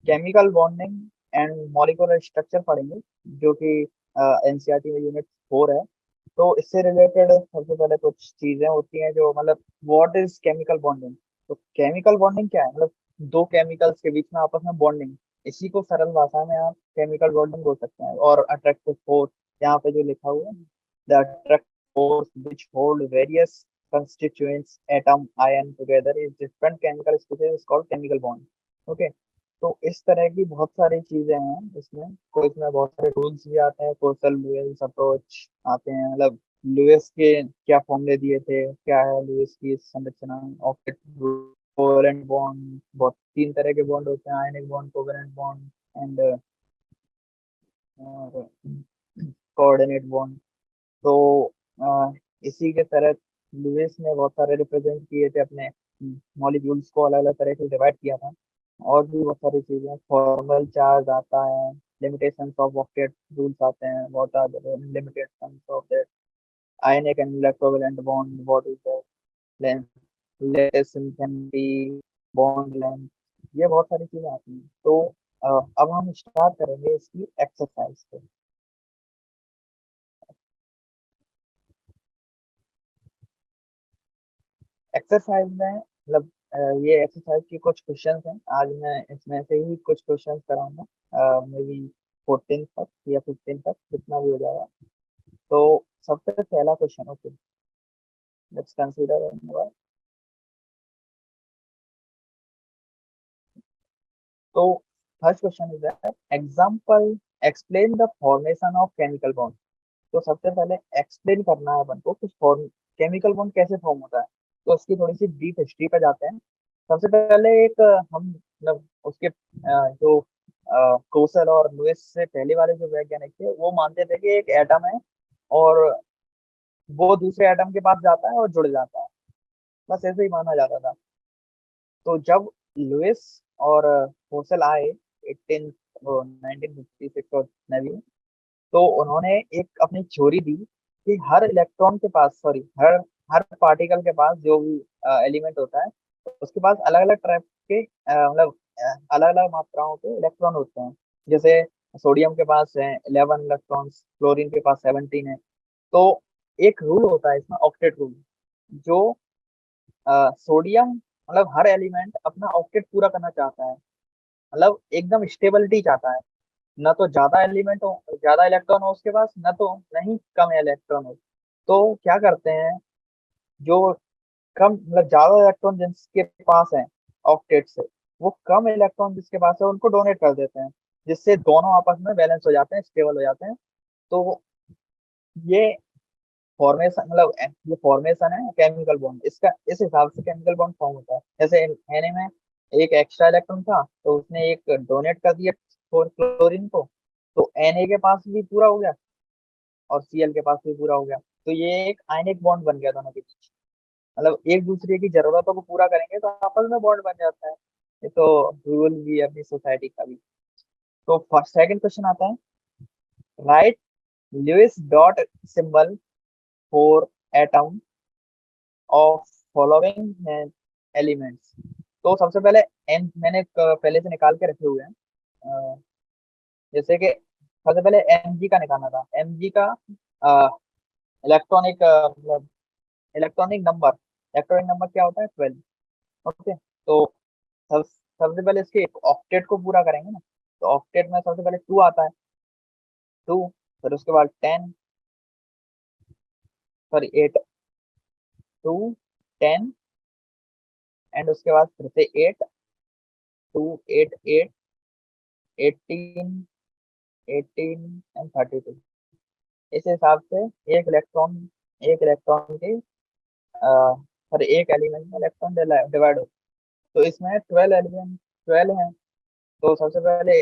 Chemical bonding and molecular structure पढ़ेंगे, जो कि एनसीईआरटी में यूनिट 4 है। तो इससे रिलेटेड सबसे पहले कुछ चीजें होती हैं जो मतलब व्हाट इज केमिकल बॉन्डिंग। तो केमिकल बॉन्डिंग क्या है, मतलब दो केमिकल्स के बीच में आपस में बॉन्डिंग, इसी को सरल भाषा में आप केमिकल बॉन्डिंग बोल सकते हैं। और अट्रैक्टिव फोर्स, यहाँ पे जो लिखा हुआ है, the attractive force which hold various constituents atom ion together is different chemical species is called chemical bond. Okay, तो इस तरह की बहुत सारी चीजें हैं इसमें। कोई इसमें बहुत सारे रूल्स भी आते हैं, कोसल लुईस अप्रोच आते हैं, मतलब लुईस के क्या फॉर्मूले दिए थे, क्या है लुईस की संरचना, ऑक्टेट, कोवेलेंट बॉन्ड, बहुत तीन तरह के बॉन्ड होते हैं, ionic bond, covalent bond and coordinate bond. तो इसी के तहत लुईस ने बहुत सारे रिप्रेजेंट किए थे अपने मॉलिक्यूल्स को, अलग अलग तरह से डिवाइड किया था। और भी बहुत सारी चीजें, फॉर्मल चार्ज आता है, लिमिटेशंस ऑफ ऑक्टेट रूल्स आते हैं, what are the limitations of that, ionic and electrovalent bond, what is the length, lattice इंफिनिटी, बॉन्ड लेंथ, ये बहुत सारी चीजें आती हैं। तो अब हम स्टार्ट करेंगे इसकी एक्सरसाइज को। एक्सरसाइज में मतलब ये एक्सरसाइज की कुछ क्वेश्चंस हैं, आज मैं इसमें से ही कुछ क्वेश्चंस कराऊंगा, मे बी 14 तक या 15 तक, जितना भी हो जाएगा। तो सबसे पहला क्वेश्चन, ओके, लेट्स कंसीडर। तो first question is that example, explain the formation of chemical bond. तो सबसे पहले एक्सप्लेन करना है अपन को कि फॉर्म केमिकल बॉन्ड कैसे फॉर्म होता है। तो उसकी थोड़ी सी डीप हिस्ट्री पे जाते हैं। सबसे पहले एक हम मतलब उसके जो कोसल और लुईस से पहले वाले जो वैज्ञानिक थे, वो मानते थे कि एक एटम है और वो दूसरे एटम के पास जाता है और जुड़ जाता है, बस ऐसे ही माना जाता था। तो जब लुईस और कोसल आए 1956 और नवी, तो उन्होंने एक अपनी थ्योरी दी कि हर इलेक्ट्रॉन के पास, सॉरी, हर हर पार्टिकल के पास जो भी एलिमेंट होता है, उसके पास अलग अलग टाइप के मतलब अलग अलग मात्राओं के इलेक्ट्रॉन होते हैं। जैसे सोडियम के पास है 11 इलेक्ट्रॉन्स, क्लोरीन के पास 17 है। तो एक रूल होता है इसमें, ऑक्टेट रूल, जो सोडियम मतलब हर एलिमेंट अपना ऑक्टेट पूरा करना चाहता है, मतलब एकदम स्टेबिलिटी चाहता है, ना तो ज्यादा एलिमेंट हो, ज्यादा इलेक्ट्रॉन हो उसके पास, ना तो नहीं कम इलेक्ट्रॉन हो। तो क्या करते हैं, जो कम मतलब ज्यादा इलेक्ट्रॉन जिसके पास है ऑक्टेट से, वो कम इलेक्ट्रॉन जिसके पास है उनको डोनेट कर देते हैं, जिससे दोनों आपस में बैलेंस हो जाते हैं, स्टेबल हो जाते हैं। तो ये फॉर्मेशन मतलब ये फॉर्मेशन है केमिकल बॉन्ड, इसका इस हिसाब से केमिकल बॉन्ड फॉर्म होता है। जैसे Na में एक एक्स्ट्रा इलेक्ट्रॉन था, तो उसने एक डोनेट कर दिया फोर क्लोरीन को, तो Na के पास भी पूरा हो गया और Cl के पास भी पूरा हो गया। तो ये एक आयनिक बॉन्ड बन गया दोनों के बीच, मतलब एक दूसरे की जरूरतों को पूरा करेंगे तो आपस में बॉन्ड बन जाता है। ये तो रूल भी है अपनी सोसाइटी का भी। तो फर्स्ट सेकंड क्वेश्चन आता है, write Lewis dot symbol for atom of following elements. तो सबसे पहले एम मैंने पहले से निकाल के रखे हुए हैं। अ, जैसे कि सबसे पहले Mg का निकालना था। Mg का इलेक्ट्रॉनिक मतलब इलेक्ट्रॉनिक नंबर क्या होता है, 12। ओके, तो सबसे पहले इसके ऑक्टेट को पूरा करेंगे ना। तो ऑक्टेट में सबसे पहले 2 आता है, 2, फिर उसके बाद 10, सॉरी 8, 2, 10, एंड उसके बाद फिर से 8, 2, 8, 8, 18, 18 एंड 32। इस हिसाब से एक इलेक्ट्रॉन एक इलेक्ट्रॉन के सॉरी एक एलिमेंट में इलेक्ट्रॉन डिवाइड हो। तो इसमें 12 एलिमेंट, 12 है। तो सबसे पहले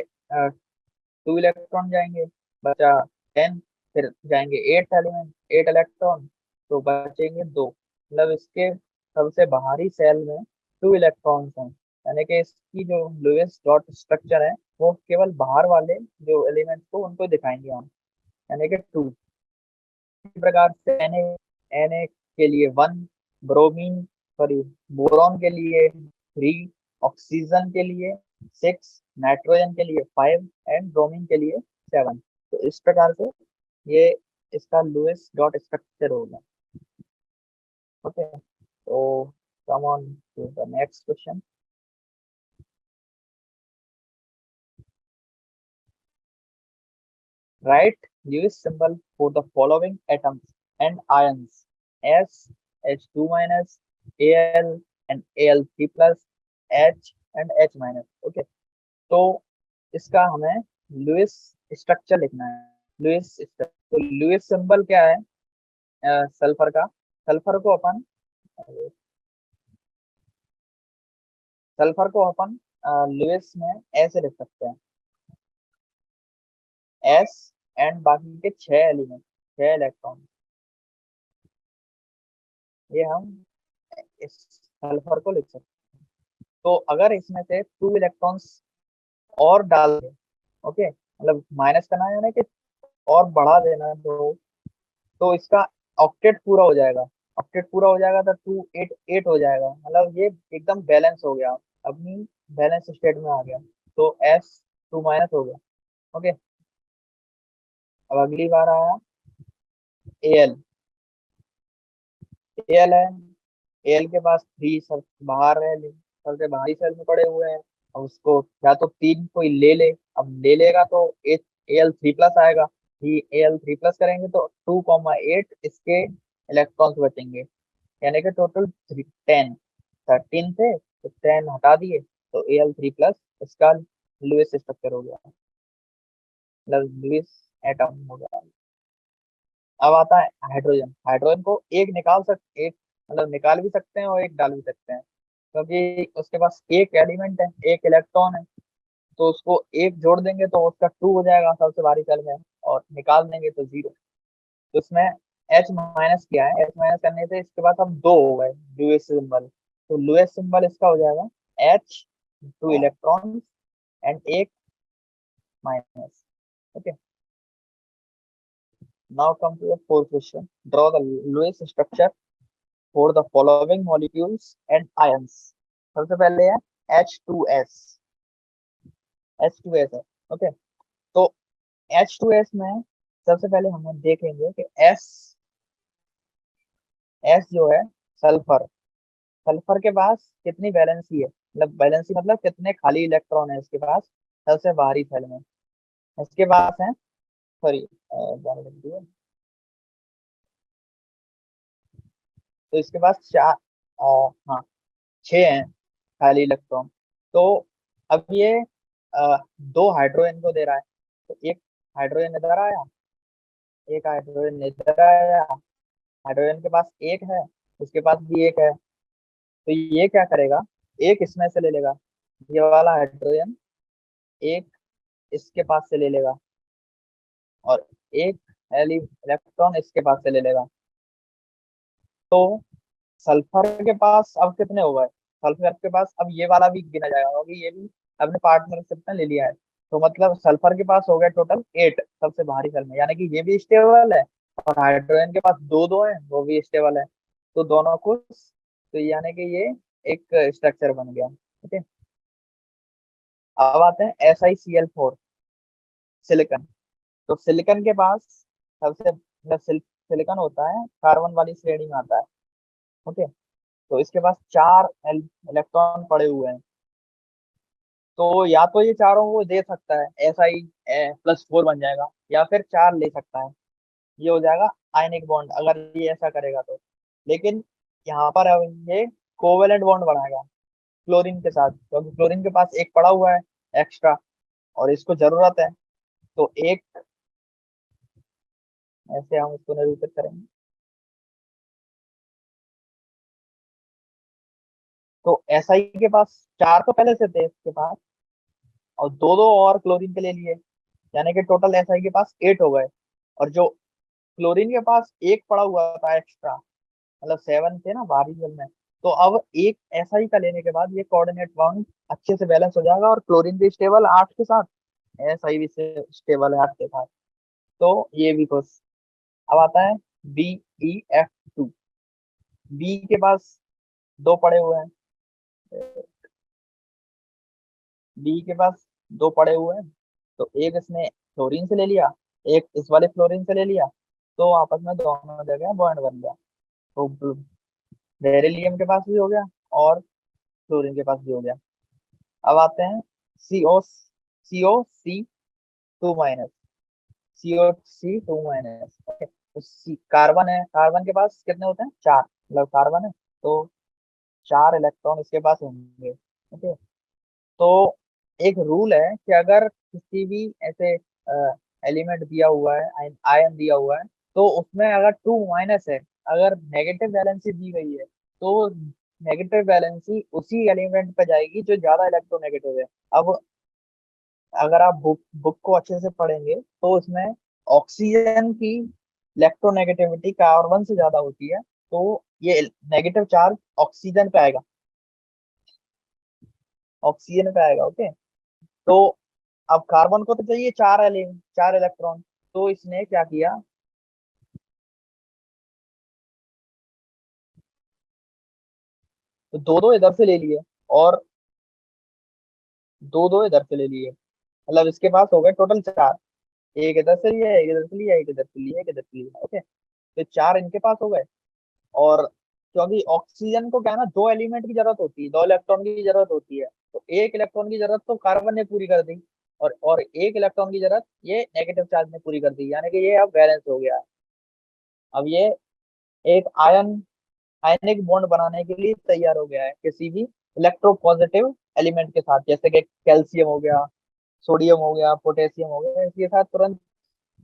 2 इलेक्ट्रॉन जाएंगे, बचा 10, फिर जाएंगे 8 एलिमेंट, 8 इलेक्ट्रॉन, तो बचेंगे 2। मतलब इसके सबसे बाहरी सेल में 2 इलेक्ट्रॉन्स हैं, यानी कि इसकी जो लुईस डॉट स्ट्रक्चर है, वो केवल बाहर वाले जो एलिमेंट्स को उनको दिखाएंगे हम, यानी कि 2। इसी प्रकार से Na के लिए 1, ब्रोमीन सॉरी बोरॉन के लिए 3, ऑक्सीजन के लिए 6, नाइट्रोजन के लिए 5 एंड ब्रोमीन के लिए 7। तो इस प्रकार से ये इसका लुईस डॉट स्ट्रक्चर होगा। ओके, तो come on to the next question. Write Lewis symbol for the following atoms and ions: S, H2 minus, Al and Al3 plus, H and H minus। Okay, तो इसका हमें Lewis structure लिखना है। Lewis structure, तो Lewis symbol क्या है sulphur का? Sulphur को अपन सल्फर को अपन लुईस में ऐसे लिख सकते हैं, एस एंड बाकी के 6 एलिमेंट, 6 इलेक्ट्रॉन, ये हम इस सल्फर को लिख सकते हैं। तो अगर इसमें से 2 इलेक्ट्रॉन्स और डाल दें, ओके, मतलब माइनस करना है यानी कि और बढ़ा देना, तो इसका ऑक्टेट पूरा हो जाएगा। ऑक्टेट पूरा हो जाएगा तो 2 8 8 हो जाएगा, मतलब ये एकदम बैलेंस हो गया, अपनी बैलेंस स्टेट में आ गया। तो S2 माइनस हो गया। ओके, अब अगली बार आया एल। एल है, एल के पास 3 सब बाहर है, सबसे बाहरी सेल में पड़े हुए हैं। अब उसको या तो 3 कोई ले ले, अब ले लेगा तो Al3 प्लस आएगा। ये Al3 प्लस करेंगे तो 2,8 इसके इलेक्ट्रॉन्स बचेंगे, यानी कि टोटल 10। 13 थे तो 10 हटा दिए, तो Al3 प्लस इसका लुईस स्ट्रक्चर हो गया, मतलब लुईस एटम हो गया। अब आता है हाइड्रोजन। हाइड्रोजन को एक निकाल सकते, एक मतलब निकाल भी सकते हैं और एक डाल भी सकते हैं, क्योंकि उसके पास एक एलिमेंट है, एक इलेक्ट्रॉन है। तो उसको एक जोड़ देंगे तो उसका 2 हो जाएगा सबसे भारी सेल में, और निकाल देंगे तो 0। तो इसमें H माइनस किया है, H माइनस करने से इसके पास अब 2 हो गए लुईस सिंबल। तो लुईस सिंबल इसका हो जाएगा H, 2 इलेक्ट्रॉन एंड एक minus. Okay, now come to the fourth question. Draw the Lewis structure for the following molecules and ions. सबसे पहले है H2S। H2S है। ओके, तो H2S में सबसे पहले हम देखेंगे कि S, S जो है सल्फर, सल्फर के पास कितनी वैलेंसी है, मतलब वैलेंसी मतलब कितने खाली इलेक्ट्रॉन है इसके पास सबसे बाहरी सेल में। इसके पास है, सॉरी, तो इसके पास चार, हाँ, 6 हैं खाली इलेक्ट्रॉन। तो अब ये 2 हाइड्रोजन को दे रहा है, तो एक हाइड्रोजन इधर आया, एक हाइड्रोजन इधर आया। हाइड्रोजन के पास एक है, उसके पास भी एक है। तो ये क्या करेगा, एक इसमें से ले लेगा, ये वाला हाइड्रोजन एक इसके पास से ले लेगा, और एक इलेक्ट्रॉन इसके पास से ले लेगा। तो सल्फर के पास अब कितने हो गए? सल्फर के पास अब ये वाला भी गिना जाएगा, क्योंकि ये भी अपने पार्टनरशिप में ले लिया है। तो मतलब सल्फर के पास हो गए टोटल 8 सबसे भारी सेल में, यानी कि ये भी स्टेबल है, और हाइड्रोजन के पास दो दो है, वो भी स्टेबल है। तो दोनों को, तो यानी कि ये एक स्ट्रक्चर बन गया। ठीक है, अब आते हैं SiCl4, सिलिकन। तो सिलिकन के पास सबसे मतलब सिलिकन होता है कार्बन वाली श्रेणी में आता है। ओके, तो इसके पास 4 इलेक्ट्रॉन पड़े हुए हैं। तो या तो ये चारों वो दे सकता है, Si+4 बन जाएगा, या फिर 4 ले सकता है, ये हो जाएगा आयनिक बॉन्ड, अगर ये ऐसा करेगा तो। लेकिन यहाँ पर अब ये कोवेलेंट बॉन्ड बनाएगा क्लोरीन के साथ, क्योंकि क्लोरीन के पास एक पड़ा हुआ है एक्स्ट्रा, और इसको जरूरत है। तो एक, ऐसे हम इसको निरूपित करेंगे। तो SI के पास 4 तो पहले से थे इसके पास, और दो दो और क्लोरीन के ले लिए, यानी कि टोटल SI के पास 8 हो गए। और जो क्लोरीन के पास एक पड़ा हुआ था एक्स्ट्रा, मतलब 7 थे ना बाहरी जल में, तो अब एक SI का लेने के बाद ये कोऑर्डिनेट बाउंड अच्छे से बैलेंस हो जाएगा, और क्लोरीन भी स्टेबल 8 के साथ, SI भी स्टेबल है 8 के साथ। तो ये भी कुछ। अब आता है BeF2। बी के पास दो पड़े हुए हैं, बी के पास दो पड़े हुए हैं, तो एक इसने फ्लोरीन से ले लिया, एक इस वाले फ्लोरीन से ले लिया, तो आपस में दोनों जगह बॉन्ड बन गया। तो बेरिलियम के पास भी हो गया और फ्लोरीन के पास भी हो गया। अब आते हैं CO C2 minus, CO C2 minus. Okay, तो कार्बन है, कार्बन के पास कितने होते हैं, चार, मतलब कार्बन है तो चार इलेक्ट्रॉन इसके पास होंगे। ओके, तो एक रूल है कि अगर किसी भी ऐसे एलिमेंट दिया हुआ है, आयन दिया हुआ है, तो उसमें अगर 2 माइनस है, अगर नेगेटिव वैलेंसी दी गई है, तो नेगेटिव वैलेंसी उसी एलिमेंट पे जाएगी जो ज्यादा इलेक्ट्रोनेगेटिव है। अब अगर आप बुक को अच्छे से पढ़ेंगे तो उसमें ऑक्सीजन की इलेक्ट्रोनेगेटिविटी कार्बन से ज्यादा होती है, तो ये नेगेटिव चार्ज ऑक्सीजन पे आएगा, ऑक्सीजन पे आएगा। ओके, तो अब कार्बन को तो चाहिए चार इलेक्ट्रॉन, तो इसने क्या किया, तो दो दो इधर से ले लिए और दो दो इधर से ले लिए, मतलब इसके पास हो गए टोटल चार। एक इधर से लिया, एक इधर से लिया, एक इधर से लिया, एक इधर से लिया। ओके, तो चार इनके पास हो गए। और क्योंकि ऑक्सीजन को क्या है ना, दो एलिमेंट की जरूरत होती है, दो इलेक्ट्रॉन की जरूरत होती है, तो एक इलेक्ट्रॉन की जरूरत तो कार्बन ने पूरी कर दी, और एक इलेक्ट्रॉन की जरूरत ये नेगेटिव चार्ज ने पूरी कर दी, यानी कि ये अब बैलेंस हो गया। अब ये एक आयनिक बॉन्ड बनाने के लिए तैयार हो गया है किसी भी इलेक्ट्रोपॉजिटिव एलिमेंट के साथ, जैसे कि कैल्शियम हो गया, सोडियम हो गया, पोटेशियम हो गया, इसके साथ तुरंत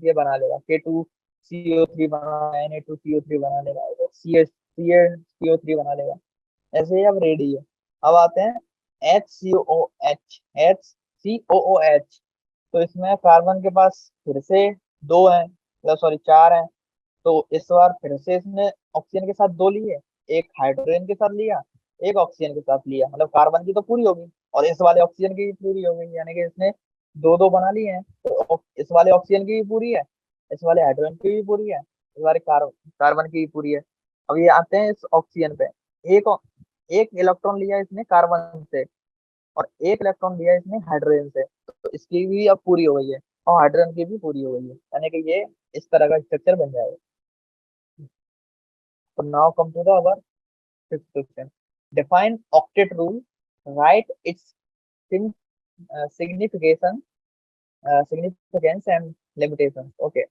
ये बना लेगा, K2CO3 बना, Na2CO3 बना लेगा, CaCO3 बना लेगा। ऐसे ही अब रेडी है। अब आते हैं HCOOH। तो इसमें कार्बन के पास फिर से दो हैं, मतलब सॉरी चार हैं, तो इस बार फिर से इसने ऑक्सीजन के साथ दो लिए, एक हाइड्रोजन के साथ लिया, एक ऑक्सीजन के साथ लिया, मतलब कार्बन की तो पूरी होगी और इस वाले ऑक्सीजन की भी पूरी हो गई, यानी कि इसने दो दो बना लिए हैं, तो इस वाले ऑक्सीजन की भी पूरी है, इस वाले हाइड्रोजन की भी पूरी है, इस वाले कार्बन की भी पूरी है। अब ये आते हैं इस ऑक्सीजन पे, एक एक इलेक्ट्रॉन लिया इसने कार्बन से और एक इलेक्ट्रॉन लिया इसने हाइड्रोजन से, तो इसकी भी अब पूरी हो गई है और हाइड्रोजन की भी पूरी हो गई है, यानी कि ये इस तरह का स्ट्रक्चर बन जाएगा। So now come to the our fifth question. Define octet rule. Write its sim- significance and limitations. Okay.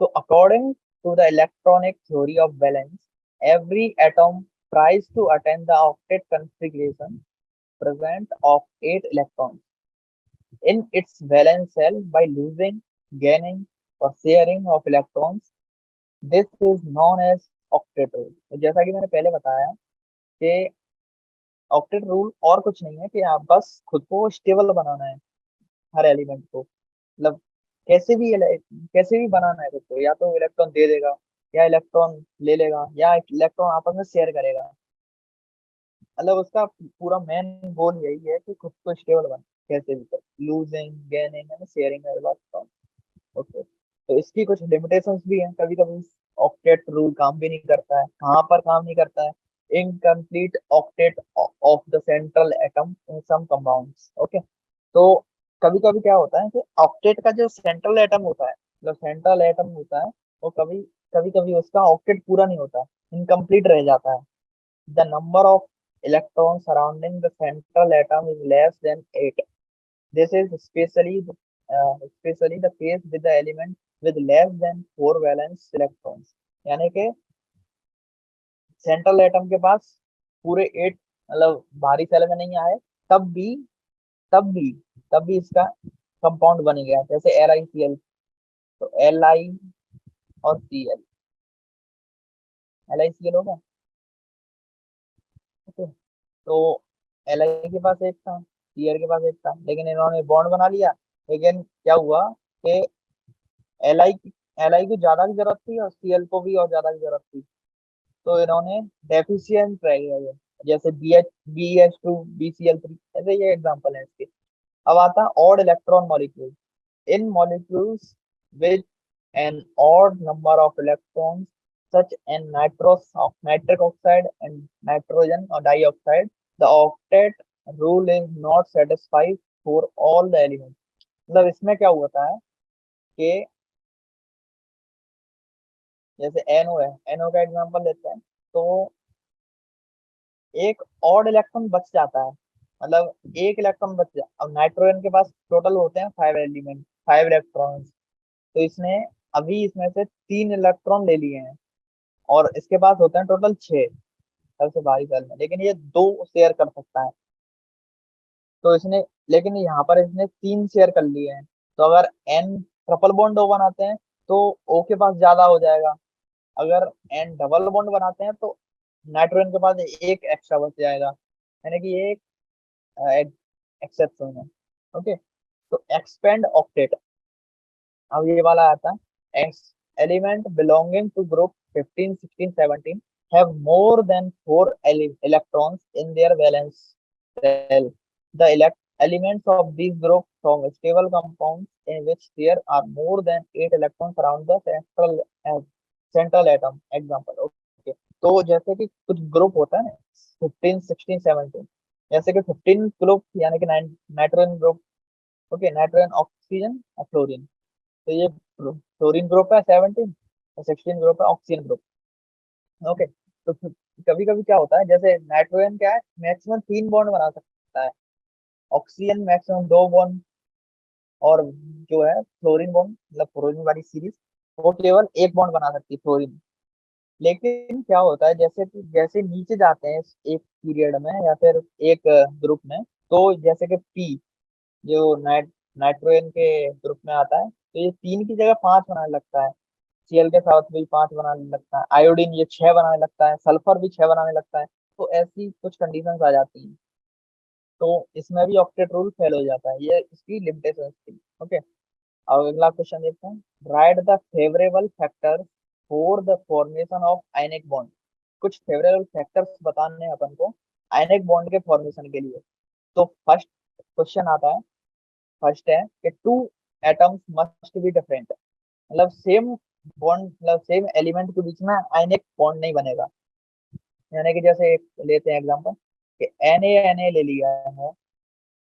So according to the electronic theory of valence, every atom tries to attain the octet configuration present of 8 electrons in its valence shell by losing, gaining, or sharing of electrons. This is known as octet rule. तो जैसा कि मैंने पहले बताया कि octet rule और कुछ नहीं है कि आप बस खुद को स्टेबल बनाना है, हर एलिमेंट को, मतलब कैसे भी बनाना है खुद को, या तो इलेक्ट्रॉन दे देगा, या इलेक्ट्रॉन ले लेगा, या इलेक्ट्रॉन आपस में शेयर करेगा, मतलब उसका पूरा मेन गोल यही है कि खुद को स्टेबल बना, कैसे भी कर, लूजिंग, गेनिंग एंड शेयरिंग है बात। ओके, तो इसकी कुछ लिमिटेशंस भी हैं, कभी कभी ऑक्टेट रूल काम भी नहीं करता है, कहाँ पर काम नहीं करता है, incomplete octet of the central atom in some compounds. Okay, तो कभी कभी क्या होता है कि ऑक्टेट का जो सेंट्रल एटम होता है, जो सेंट्रल एटम होता है, वो कभी कभी कभी उसका ऑक्टेट पूरा नहीं होता, इनकम्प्लीट रह जाता है। The number of electron surrounding the central atom is less then 8। This is especially the case with the element with less than 4 valence electrons। यानी कि सेंट्रल एटम के पास पूरे 8, मतलब भारी सेल में नहीं आए, तब भी तब भी तब भी इसका कंपाउंड बन गया, जैसे LiCl। तो Li और Cl, LiCl होगा। ओके, तो Li के पास एक था, Cl के पास एक था, लेकिन इन्होंने बॉन्ड बना लिया। लेकिन क्या हुआ कि एल आई को ज्यादा की जरूरत थी और Cl को भी और ज्यादा की जरूरत थी, तो इन्होंने डेफिशिएंट रह गया ये, जैसे BH2 BCl3, ऐसे ये एग्जांपल है इसके। अब आता है odd electron molecule. In molecules with an odd number of electrons such as nitric oxide and nitrogen or dioxide, the octet rule is not satisfied for all the element. मतलब इसमें क्या होता है कि जैसे NO है, NO का example लेते हैं, तो एक ऑड इलेक्ट्रॉन बच जाता है, मतलब एक इलेक्ट्रॉन बच जा। अब नाइट्रोजन के पास टोटल होते हैं 5 एलिमेंट, 5 इलेक्ट्रॉन्स, तो इसने अभी इसमें से 3 इलेक्ट्रॉन ले लिए हैं, और इसके पास होते हैं टोटल 6 सबसे भारी सेल में, लेकिन ये 2 शेयर कर सकता है। तो इसने, लेकिन यहाँ पर इसने 3 शेयर कर लिए हैं, तो अगर N ट्रिपल बॉन्ड O बनाते हैं तो O के पास ज्यादा हो जाएगा। अगर N डबल बॉन्ड बनाते हैं तो नाइट्रोजन के पास एक एक्स्ट्रा बच जाएगा, यानी कि ये एक एक्सेप्शन है। ओके, तो एक्सपेंड ऑक्टेट, अब ये वाला आता है, element belonging to group 15, 16, 17 have more than 4 electrons in their valence shell. The elements of these groups form stable compounds in which there are more than 8 electrons around the central atom. Example, okay. तो जैसे कि कुछ group होता है ना, 15, 16, 17, जैसे कि 15 group यानी कि nitrogen group, okay, nitrogen, oxygen और फ्लोरीन, तो ये फ्लोरीन ग्रुप है 17, और 16 ग्रुप है ऑक्सीजन ग्रुप। ओके, तो कभी कभी क्या होता है, जैसे नाइट्रोजन क्या है, मैक्सिमम 3 बॉन्ड बना सकता है, ऑक्सीजन मैक्सिमम 2 बॉन्ड, और जो है फ्लोरीन बॉन्ड, मतलब फ्लोरीन वाली सीरीज, वो केवल 1 बॉन्ड बना सकती है फ्लोरीन। लेकिन क्या होता है, जैसे कि जैसे नीचे जाते हैं एक पीरियड में या फिर एक ग्रुप में, तो जैसे कि पी जो नाइट्रोजन के ग्रुप में आता है, तो ये 3 की जगह 5 बनाने लगता है, Cl के साथ भी 5 बनाने लगता है, आयोडीन ये 6 बनाने लगता है, सल्फर भी 6 बनाने लगता है। तो ऐसी कुछ कंडीशंस आ जाती हैं, तो इसमें भी ऑक्टेट रूल फेल हो जाता है, ये इसकी लिमिटेशन थी। ओके, अब अगला क्वेश्चन देखते हैं, right the favourable factor for the formation of ionic bond. कुछ फेवरेबल फैक्टर्स बताने हैं अपन को आयनिक बॉन्ड के फॉर्मेशन के लिए। तो फर्स्ट क्वेश्चन आता है, फर्स्ट है कि 2 एटम्स मस्ट बी डिफरेंट, मतलब सेम बॉन्ड, मतलब सेम एलिमेंट के बीच में आयनिक बॉन्ड नहीं बनेगा। यानी कि जैसे एक लेते हैं एग्जांपल कि Na ले लिया है,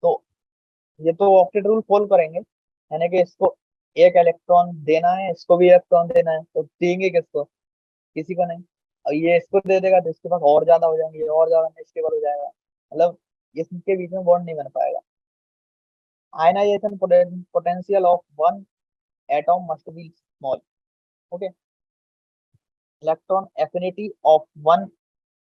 तो ये तो ऑक्टेट रूल फॉलो करेंगे, यानी कि इसको एक इलेक्ट्रॉन देना है, इसको भी इलेक्ट्रॉन देना है, तो देंगे किसको, किसी को नहीं। और ये इसको दे देगा तो इसके पास और ज्यादा हो जाएंगे, ये और ज्यादा अनस्टेबल हो जाएगा, मतलब इसके बीच में बॉन्ड नहीं बन पाएगा। Ionisation potential of one atom must be small. Okay, electron affinity of one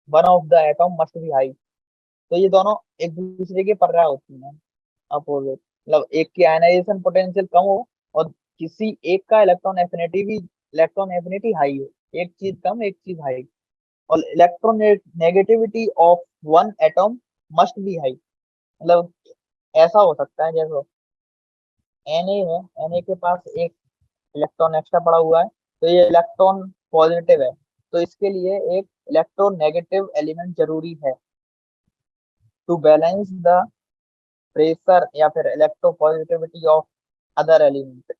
one of the atom must be high. तो ये दोनों एक दूसरे के पर्याय होती हैं, अपोजिट, मतलब एक की आयनाइजेशन पोटेंशियल कम हो और किसी एक का इलेक्ट्रॉन एफिनिटी हाई हो, एक चीज कम एक चीज हाई, और electron negativity of one atom must be high. मतलब ऐसा हो सकता है, जैसे Na है, Na के पास एक इलेक्ट्रॉन एक्स्ट्रा पड़ा हुआ है, तो ये इलेक्ट्रॉन पॉजिटिव है, तो इसके लिए एक इलेक्ट्रॉन नेगेटिव एलिमेंट जरूरी है टू बैलेंस द प्रेशर या फिर इलेक्ट्रोपॉजिटिविटी ऑफ अदर एलिमेंट।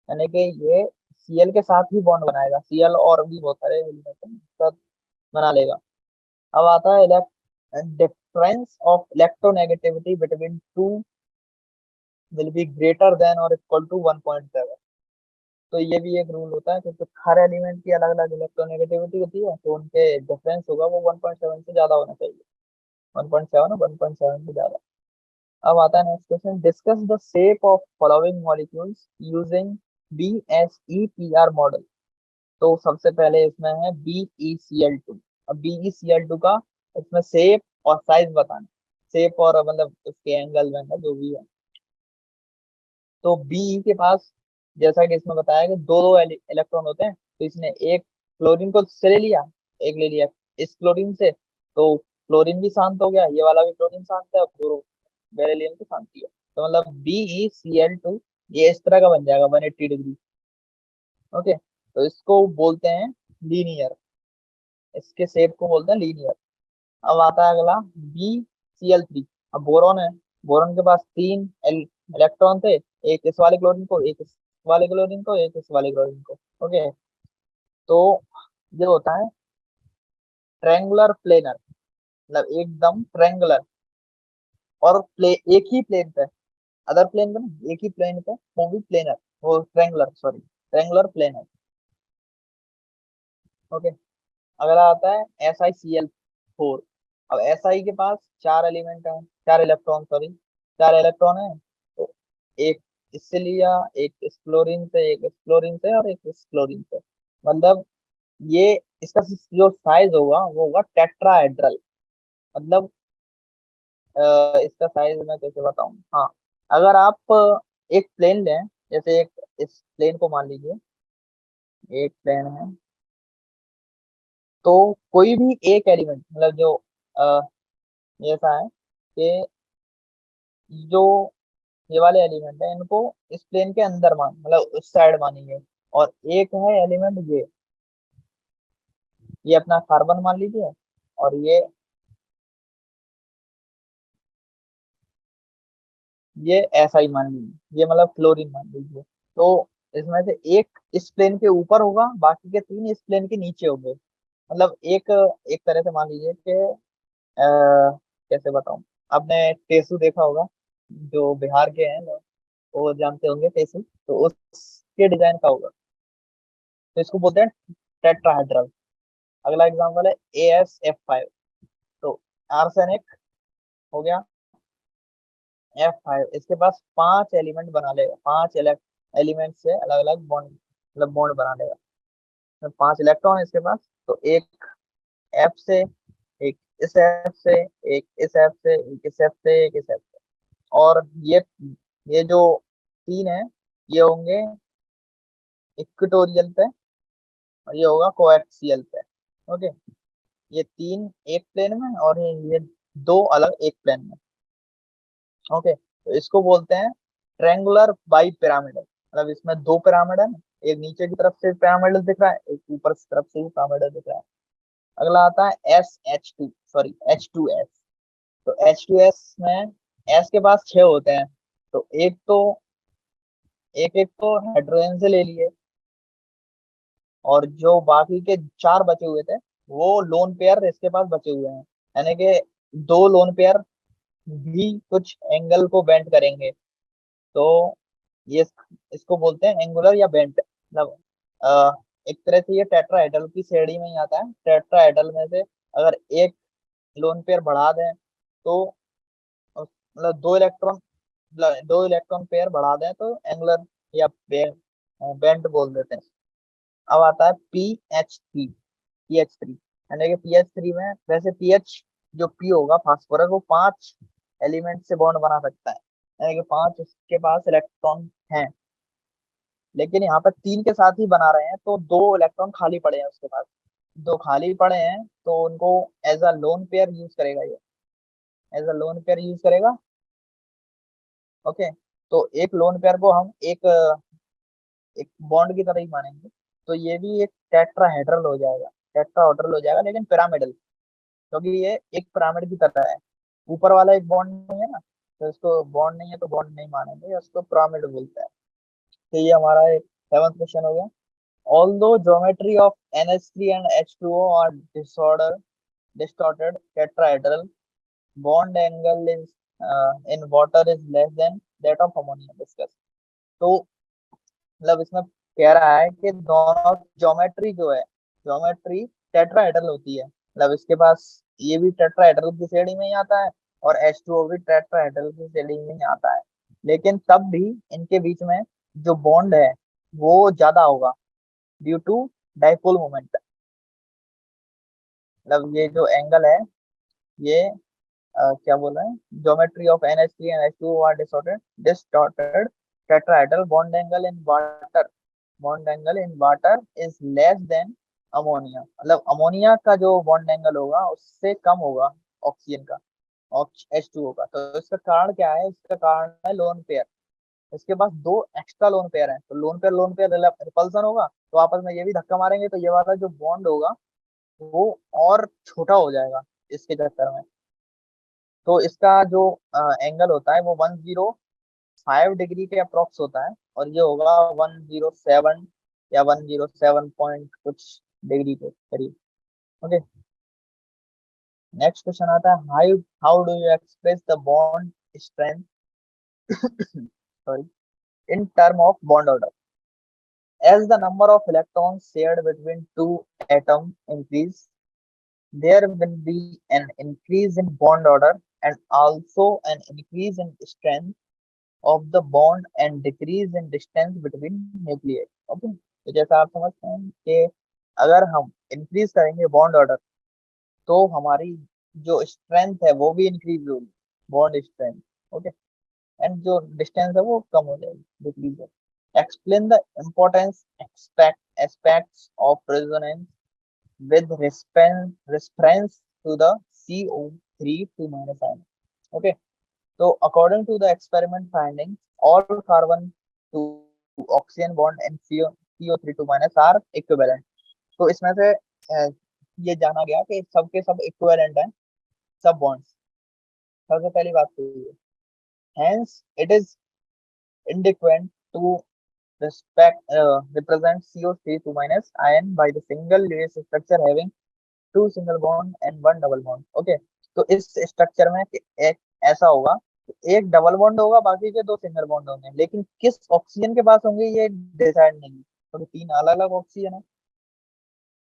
यानी कि ये Cl के साथ ही बॉन्ड बनाएगा, Cl और भी बहुत सारे एलिमेंट साथ बना लेगा। अब आता है difference of electronegativity between two will be greater than और इक्वल टू 1.7। तो ये भी एक रूल होता है, क्योंकि हर एलिमेंट की अलग अलग इलेक्ट्रोनेगेटिविटी होती है, तो उनके डिफरेंस होगा वो 1.7 से ज्यादा होना चाहिए, 1.7 और 1.7 से ज्यादा। अब आता है next question, discuss the shape of following molecules using BSEPR model. तो सबसे पहले इसमें है BeCl2। अब BeCl2 का इसमें शेप और साइज बताना, शेप और मतलब उसके एंगल में जो भी है। तो बी के पास, जैसा कि इसमें बताया कि दो दो इलेक्ट्रॉन होते हैं, तो इसने एक क्लोरीन को से ले लिया, एक ले लिया इस क्लोरीन से, तो क्लोरीन भी शांत हो गया, ये वाला भी क्लोरीन शांत है, और दोनों बेरिलियम को शांत किया, तो मतलब BeCl2 ये इस तरह का बन जाएगा 180 डिग्री। ओके, तो इसको बोलते हैं लीनियर, इसके शेप को बोलते हैं लीनियर। अब आता है अगला BCl3। अब बोरॉन है, बोरॉन के पास 3 इलेक्ट्रॉन थे, एक इस वाले क्लोरीन को, एक इस वाले क्लोरीन को, एक इस वाले क्लोरीन को। ओके, तो ये होता है ट्रायंगुलर प्लेनर, मतलब एकदम ट्रायंगुलर और एक ही प्लेन पे, अदर प्लेन पे ना, एक ही प्लेन पे वो भी प्लेनर, वो triangular, sorry triangular planar. Okay. अगला आता है SiCl4। अब Si के पास चार एलिमेंट है, चार इलेक्ट्रॉन, सॉरी चार इलेक्ट्रॉन है। तो एक इससे लिया, एक इस क्लोरीन से, एक इस क्लोरीन से, और एक इस क्लोरीन से। मतलब ये इसका जो साइज होगा वो होगा टेट्राहेड्रल। मतलब इसका साइज मैं कैसे बताऊं, हाँ। अगर आप एक प्लेन लें, जैसे एक इस प्लेन को मान लीजिए, एक प्लेन है, तो कोई भी एक एलिमेंट, मतलब जो अ, ये ऐसा है कि जो ये वाले एलिमेंट है इनको इस प्लेन के अंदर मान, मतलब उस साइड मानेंगे। और एक है एलिमेंट ये अपना कार्बन मान लीजिए, और ये ऐसा ही मान लीजिए, ये मतलब क्लोरीन मान लीजिए। तो इसमें से एक इस प्लेन के ऊपर होगा, बाकी के तीन इस प्लेन के नीचे होंगे। मतलब एक एक तरह से मान लीजिए कि कैसे बताऊं, आपने टेसू देखा होगा, जो बिहार के हैं लोग, वो जानते होंगे टेसू, तो उसके डिजाइन का होगा। तो इसको बोलते हैं टेट्राहेड्रल। अगला एग्जांपल है AsF5। तो आर्सेनिक हो गया F5, इसके पास पांच एलिमेंट बना लेगा, पांच एलिमेंट से अलग अलग बॉन्ड, मतलब बॉन्ड बना लेगा। तो पांच इलेक्ट्रॉन है इसके पास। तो एक F से, एक इस F से, एक इस F से, एक इस F से, एक इस F से। और ये जो तीन है, ये होंगे इक्वेटोरियल पे, और ये होगा कोएक्सियल पे। ओके। ये तीन एक प्लेन में, और ये दो अलग एक प्लेन में। ओके। तो इसको बोलते हैं ट्रेंगुलर बाई पिरामिडल। मतलब इसमें दो पिरामिड है ना, एक नीचे की तरफ से पिरामिडल दिख रहा है, एक ऊपर की तरफ से भी पिरामिडल दिख रहा है। अगला आता है SH2, सॉरी H2S। तो H2S में S के पास छह होते हैं। तो एक एक तो हाइड्रोजन से ले लिए, और जो बाकी के चार बचे हुए थे वो लोन पेयर इसके पास बचे हुए हैं। यानी कि दो लोन पेयर भी कुछ एंगल को बेंड करेंगे। तो ये इसको बोलते हैं एंगुलर या बेंट। मतलब एक तरह से ये टेट्राहेड्रल की श्रेणी में ही आता है। टेट्राहेड्रल में से अगर एक लोन पेयर बढ़ा दें, तो मतलब दो इलेक्ट्रॉन पेयर बढ़ा दें तो एंगुलर या बेंट बोल देते हैं। अब आता है पीएच थ्री। यानी कि पीएच थ्री में, वैसे पीएच जो पी होगा फास्फोरस, वो पांच एलिमेंट से बॉन्ड बना सकता है, यानी कि पांच उसके पास इलेक्ट्रॉन हैं। लेकिन यहाँ पर तीन के साथ ही बना रहे हैं, तो दो इलेक्ट्रॉन खाली पड़े हैं उसके पास। दो खाली पड़े हैं तो उनको as a lone pair use करेगा ये, as a lone pair use करेगा। ओके। तो एक लोन पेयर को हम एक बॉन्ड की तरह ही मानेंगे। तो ये भी एक टेट्राहेड्रल हो जाएगा, टेट्राहेड्रल हो जाएगा, लेकिन पिरामिडल, क्योंकि ये एक पिरामिड की तरह है। ऊपर वाला एक बॉन्ड नहीं है ना, तो इसको बॉन्ड नहीं है तो बॉन्ड नहीं मानेंगे, इसको पिरामिड बोलते हैं। तो ये हमारा एक सेवंथ क्वेश्चन हो गया। Although geometry of NH3 and H2O are distorted tetrahedral, bond angle is in water is less than that of ammonia discussed। तो मतलब इसमें कह रहा है कि दोनों ज्योमेट्री जो है, ज्योमेट्री टेट्राहेड्रल होती है। मतलब इसके पास ये भी टेट्राहेड्रल की श्रेणी में ही आता है, और H2O भी टेट्राहेड्रल की श्रेणी में ही आता है। लेकिन तब भी इनके बीच में जो बॉन्ड है वो ज्यादा होगा, ड्यू टू डाइपोल मोमेंट। मतलब ये जो एंगल है, ये क्या बोल रहे हैं, geometry of NH3 and H2O are distorted tetrahedral bond angle in water, bond angle in water is less than ammonia. मतलब अमोनिया का जो बॉन्ड एंगल होगा उससे कम होगा ऑक्सीजन का, H2O का। तो इसका कारण क्या है, इसका कारण है लोन पेयर। इसके पास दो एक्स्ट्रा लोन पेयर हैं, तो लोन पेयर रिपल्सन होगा, तो आपस में ये भी धक्का मारेंगे, तो ये वाला जो बॉन्ड होगा वो और छोटा हो जाएगा इसके चक्कर में। तो इसका जो एंगल होता है वो 105 डिग्री के अप्रोक्स होता है, और ये होगा 107 या 107 पॉइंट कुछ डिग्री के करीब। ओके। नेक्स्ट क्वेश्चन आता है, how how do you express the bond strength sorry, in term of bond order. As the number of electrons shared between two atoms increase, there will be an increase in bond order and also an increase in strength of the bond and decrease in distance between nuclei. Okay, तो जैसा आप समझते हैं कि अगर हम increase करेंगे bond order तो हमारी जो स्ट्रेंथ है वो भी इंक्रीज होगी, बॉन्ड स्ट्रेंथ। ओके, एंड जो डिस्टेंस है वो कम हो जाएगी, डिक्रीज है। Explain the importance aspects of resonance with reference to the CO3 2 minus ion. Okay, so according to the experiment findings, all carbon to oxygen bond and CO3 2 minus are equivalent. तो इसमें से ये जाना गया कि सबके सब इक्विवेलेंट हैं, सब बॉन्ड्स। सबसे पहली बात तो ये, hence it is inadequate to represent CO3 2 minus ion by the single Lewis structure having two single bond and one double bond. Okay, तो इस स्ट्रक्चर में एक ऐसा होगा, एक डबल बॉन्ड होगा, बाकी के दो सिंगल बॉन्ड होंगे, लेकिन किस ऑक्सीजन के पास होंगे ये डिसाइड नहीं, क्योंकि तीन अलग अलग ऑक्सीजन है।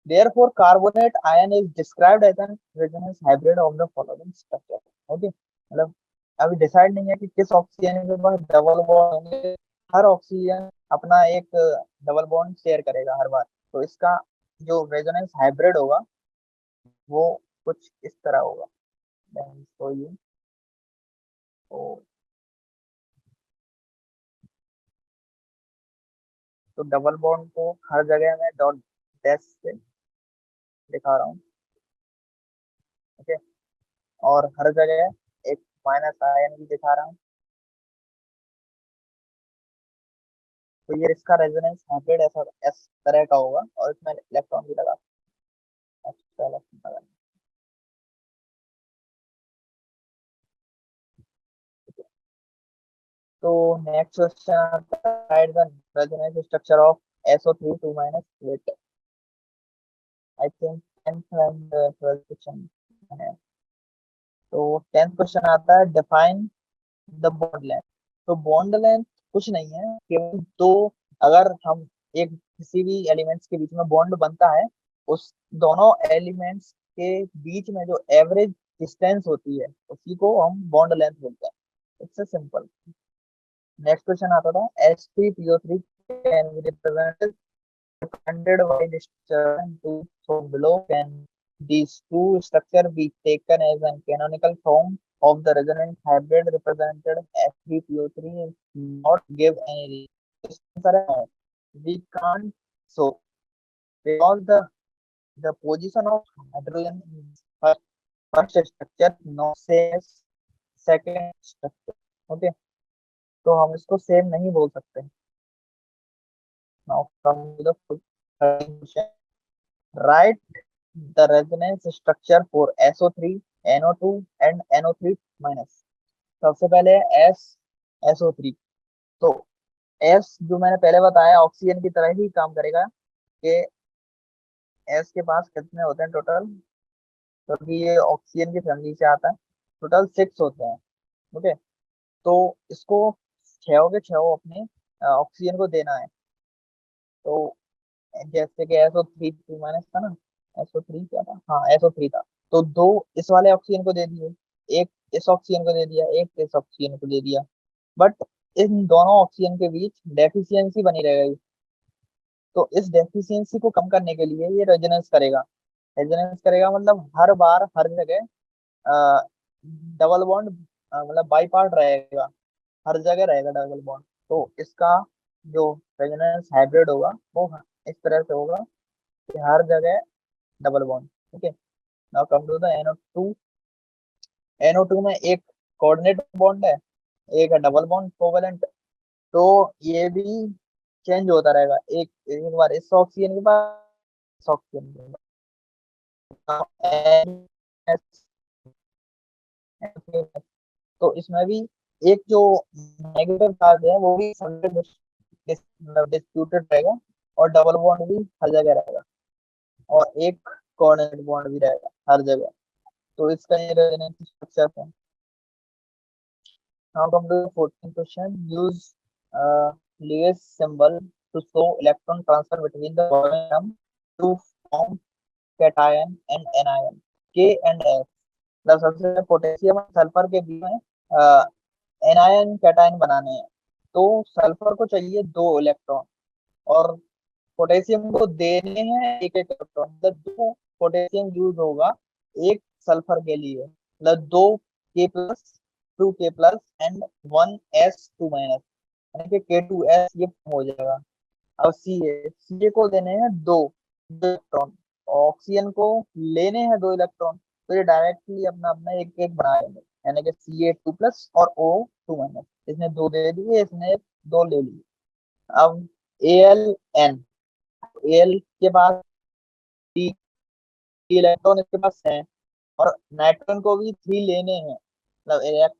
Therefore, carbonate ion is described as an resonance hybrid of the following structure. Okay, मतलब अभी डिसाइड नहीं है कि किस ऑक्सीजन के पास डबल बॉन्ड होंगे। हर ऑक्सीजन अपना एक डबल बॉन्ड शेयर करेगा हर बार, तो इसका जो रेजोनेंस हाइब्रिड होगा वो कुछ इस तरह होगा। तो ये तो डबल बॉन्ड को हर जगह मैं डॉट डैश से दिखा रहा हूँ। ओके, और हर जगह एक माइनस आयन भी दिखा रहा हूँ। तो ये इसका रेजोनेंस हाइब्रिड ऐसा इस तरह का होगा, और इसमें इलेक्ट्रॉन भी लगा, एक्स्ट्रा इलेक्ट्रॉन लगा। तो नेक्स्ट क्वेश्चन आता है, the resonance structure of SO3 2 minus weight. I think 10th and 12th question है। तो 10th क्वेश्चन आता है, डिफाइन द बॉन्ड लेंथ। तो बॉन्ड लेंथ कुछ नहीं है, केवल दो, अगर हम एक किसी भी एलिमेंट्स के बीच में बॉन्ड बनता है, उस दोनों एलिमेंट्स के बीच में जो एवरेज डिस्टेंस होती है उसी को हम बॉन्ड लेंथ बोलते हैं। It's simple. नेक्स्ट क्वेश्चन आता था, H3PO3 can be represented expanded by distribution to so below, can these two structure be taken as a canonical form of the resonance hybrid represented F3PO3 is not give any answer? We can't, so because the position of hydrogen in first structure no says second structure। Okay, तो हम इसको same नहीं बोल सकते। now come to the full question, write the resonance structure for SO3, NO2 and NO3 minus। सबसे पहले S SO3। तो S जो मैंने पहले बताया ऑक्सीजन की तरह ही काम करेगा कि S के पास कितने होते हैं टोटल, क्योंकि ये ऑक्सीजन की फैमिली से आता है, टोटल 6 होते हैं। ओके, तो इसको छो के छो अपने ऑक्सीजन को देना है। तो जैसे कि SO3 2 माइनस था ना, SO3 क्या था, हाँ SO3 था, तो दो इस वाले ऑक्सीजन को दे दिए, एक इस ऑक्सीजन को दे दिया, एक इस ऑक्सीजन को दे दिया, बट इन दोनों ऑक्सीजन के बीच डेफिशिएंसी बनी रहेगी। तो इस डेफिशिएंसी को कम करने के लिए ये रेजोनेंस करेगा। रेजोनेंस करेगा मतलब हर बार हर जगह डबल बॉन्ड, मतलब बाई पार्ट रहेगा, हर जगह रहेगा डबल बॉन्ड। तो इसका जो रेजोनेंस हाइब्रिड होगा वो इस तरह से होगा कि हर जगह double bond. Okay, now come to the NO2। NO2 में एक कोऑर्डिनेट बॉन्ड है, एक है डबल बॉन्ड कोवेलेंट। तो ये भी चेंज होता रहेगा, एक एक बार इस ऑक्सीजन के पास, इस ऑक्सीजन के पास। तो इसमें भी एक जो नेगेटिव चार्ज है वो भी डिस्ट्रीब्यूटेड रहेगा, और डबल बॉन्ड भी हर जगह रहेगा, और एक कोऑर्डिनेट बॉन्ड भी रहेगा हर जगह। तो इसका ये रेजोनेंस स्ट्रक्चर है। Now come to the 14th question. Use Lewis symbol to show electron transfer between the following atom to form cation and anion. K and S. मतलब सबसे पोटेशियम और सल्फर के बीच में एनायन कैटायन बनाने हैं। तो sulphur को चाहिए 2 इलेक्ट्रॉन और पोटेशियम को देने हैं एक एक इलेक्ट्रॉन। मतलब 2 पोटेशियम यूज होगा एक सल्फर के लिए। मतलब 2 K+, 2K+ एंड 1S2-, यानी कि K2S ये हो जाएगा। अब सी ए को देने हैं दो इलेक्ट्रॉन, ऑक्सीजन को लेने हैं 2 इलेक्ट्रॉन। तो ये डायरेक्टली अपना अपना एक एक बना लेंगे, यानी कि Ca2+ और O2-। इसने 2 दे दिए, इसने 2 ले लिए। अब Al एल के पास 3 इलेक्ट्रॉन इसके पास है और नाइट्रोजन को भी 3 लेने हैं। मतलब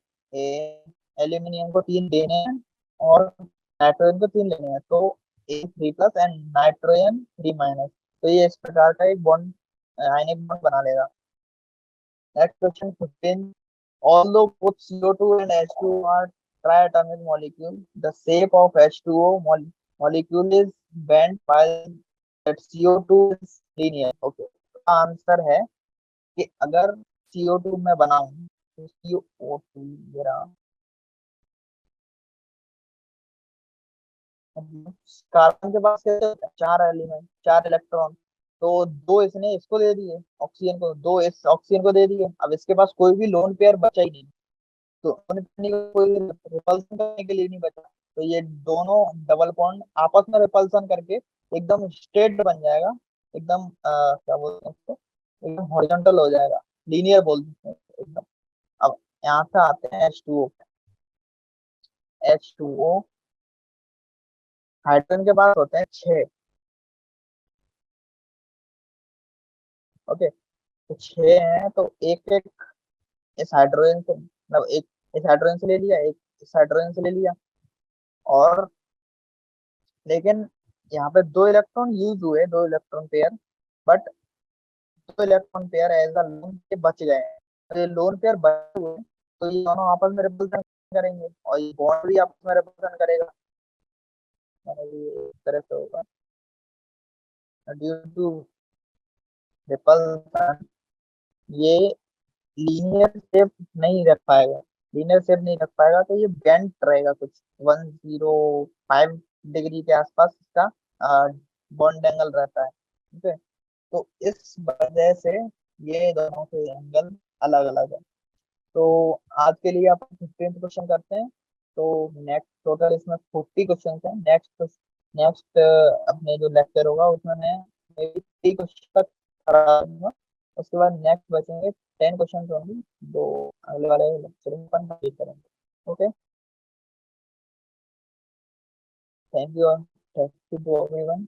एल्यूमिनियम को 3 देने हैं और नाइट्रोजन को 3 लेने हैं। तो A3+ एंड नाइट्रोजन 3-। तो ये इस प्रकार का एक बॉन्ड, आयनिक बॉन्ड बना लेगा। Next question 15। Although both CO2 and H2O are triatomic molecule, the shape of H2O molecule is bent while that CO2 is linear. Okay, answer है कि अगर CO2 में बनाऊं तो CO2 मेरा कार्बन के पास कैसे होता है? 4 एलिमेंट, 4 इलेक्ट्रॉन। तो 2 इसने इसको दे दिए, ऑक्सीजन को 2 इस ऑक्सीजन को दे दिए। अब इसके पास कोई भी लोन पेयर बचा ही नहीं, तो कोई रिपल्सन करने के लिए नहीं बचा। तो ये दोनों डबल बॉन्ड आपस में रिपल्सन करके एकदम स्ट्रेट बन जाएगा। एकदम क्या बोलते हैं उसको, एकदम हॉरिजॉन्टल हो जाएगा, लीनियर बोलते हैं एकदम। अब यहाँ से आते हैं H2O। H2O हाइड्रोजन के पास होते हैं 6। ओके, तो 6 हैं तो एक एक इस हाइड्रोजन से, मतलब एक इस हाइड्रोजन से ले लिया, एक इस हाइड्रोजन से ले लिया। और लेकिन यहाँ पे 2 इलेक्ट्रॉन यूज हुए, 2 electron pair, but 2 electron pair as a lone के बच गए हैं। तो ये लोन पेयर बचे हुए हैं, तो ये दोनों आपस में रिपल्सन करेंगे और ये बॉन्ड भी आपस में रिपल्सन करेगा। मतलब ये इस तरह से होगा, ड्यू टू रिपल्सन ये लीनियर शेप नहीं रख पाएगा। लीनियर शेप नहीं रख पाएगा, तो ये बेंट रहेगा कुछ 105 डिग्री के आसपास इसका बॉन्ड एंगल रहता है। ठीक है, तो इस वजह से ये दोनों के एंगल अलग अलग है। तो आज के लिए अपन 15th क्वेश्चन करते हैं। तो नेक्स्ट टोटल इसमें 40 क्वेश्चन हैं। नेक्स्ट नेक्स्ट अपने जो लेक्चर होगा उसमें मैं मे बी 3 क्वेश्चन तक करा दूंगा। उसके बाद नेक्स्ट बचेंगे 10 क्वेश्चन होंगे, जो अगले वाले लेक्चर में अपन कंप्लीट करेंगे। Okay, thank you, thank you to everyone.